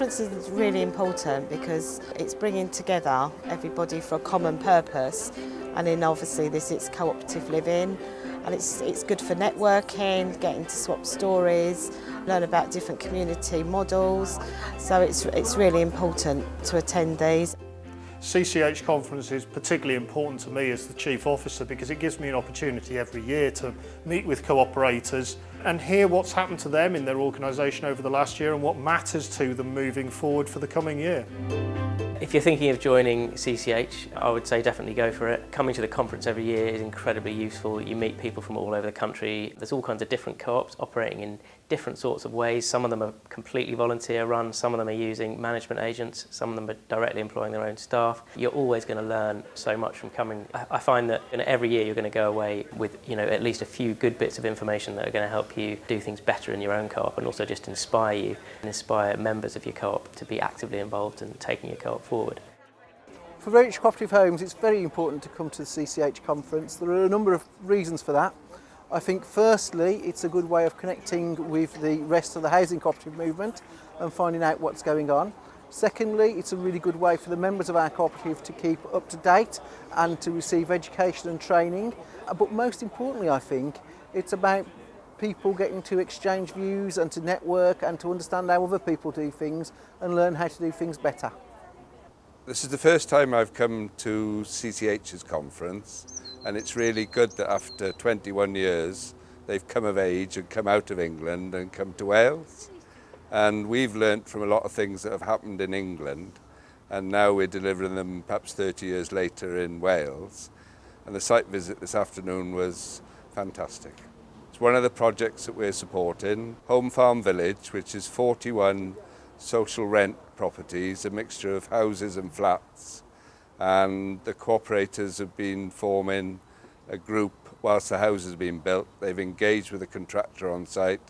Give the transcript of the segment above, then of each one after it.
conference is really important because it's bringing together everybody for a common purpose, and then obviously this is cooperative living, and it's good for networking, getting to swap stories, learn about different community models, so it's really important to attend these. CCH conference is particularly important to me as the Chief Officer because it gives me an opportunity every year to meet with co-operators and hear what's happened to them in their organisation over the last year and what matters to them moving forward for the coming year. If you're thinking of joining CCH, I would say definitely go for it. Coming to the conference every year is incredibly useful. You meet people from all over the country. There's all kinds of different co-ops operating in different sorts of ways. Some of them are completely volunteer run, some of them are using management agents, some of them are directly employing their own staff. You're always going to learn so much from coming. I find that every year you're going to go away with at least a few good bits of information that are going to help you do things better in your own co-op and also just inspire you and inspire members of your co-op to be actively involved in taking your co-op forward. For British cooperative homes, it's very important to come to the CCH conference. There are a number of reasons for that. I think firstly, it's a good way of connecting with the rest of the housing cooperative movement and finding out what's going on. Secondly, it's a really good way for the members of our cooperative to keep up to date and to receive education and training. But most importantly, I think, it's about people getting to exchange views and to network and to understand how other people do things and learn how to do things better. This is the first time I've come to CCH's conference, and it's really good that after 21 years they've come of age and come out of England and come to Wales. And we've learnt from a lot of things that have happened in England, and now we're delivering them perhaps 30 years later in Wales. And the site visit this afternoon was fantastic. It's one of the projects that we're supporting, Home Farm Village, which is 41 social rent properties, a mixture of houses and flats. And the cooperators have been forming a group whilst the house is being built. They've engaged with a contractor on site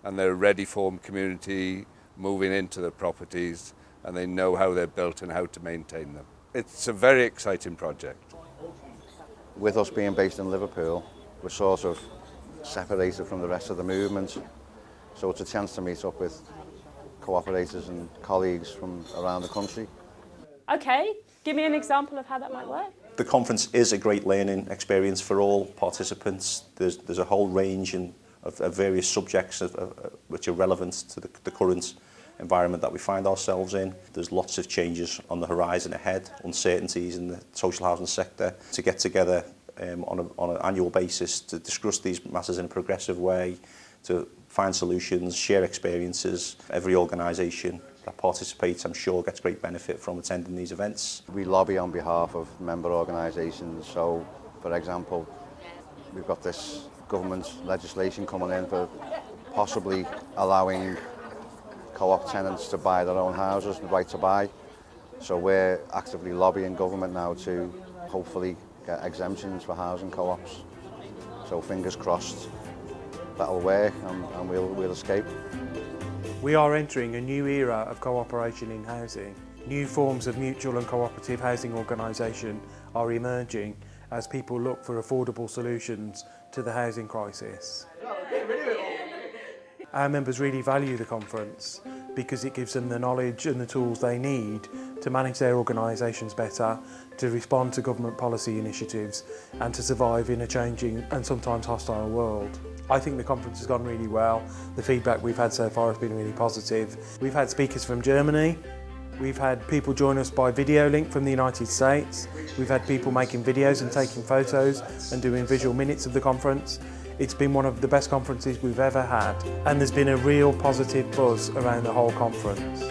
and they're a ready-formed community moving into the properties, and they know how they're built and how to maintain them. It's a very exciting project. With us being based in Liverpool, we're sort of separated from the rest of the movement, so it's a chance to meet up with cooperators and colleagues from around the country. Okay, give me an example of how that might work. The conference is a great learning experience for all participants. There's a whole range of various subjects which are relevant to the current environment that we find ourselves in. There's lots of changes on the horizon ahead, uncertainties in the social housing sector. To get together on an annual basis to discuss these matters in a progressive way, to find solutions, share experiences. Every organisation that participates, I'm sure, gets great benefit from attending these events. We lobby on behalf of member organisations, so for example, we've got this government legislation coming in for possibly allowing co-op tenants to buy their own houses, the right to buy. So we're actively lobbying government now to hopefully get exemptions for housing co-ops. So fingers crossed that'll work and we'll escape. We are entering a new era of cooperation in housing. New forms of mutual and cooperative housing organisation are emerging as people look for affordable solutions to the housing crisis. Our members really value the conference because it gives them the knowledge and the tools they need to manage their organisations better, to respond to government policy initiatives and to survive in a changing and sometimes hostile world. I think the conference has gone really well. The feedback we've had so far has been really positive. We've had speakers from Germany. We've had people join us by video link from the United States. We've had people making videos and taking photos and doing visual minutes of the conference. It's been one of the best conferences we've ever had, and there's been a real positive buzz around the whole conference.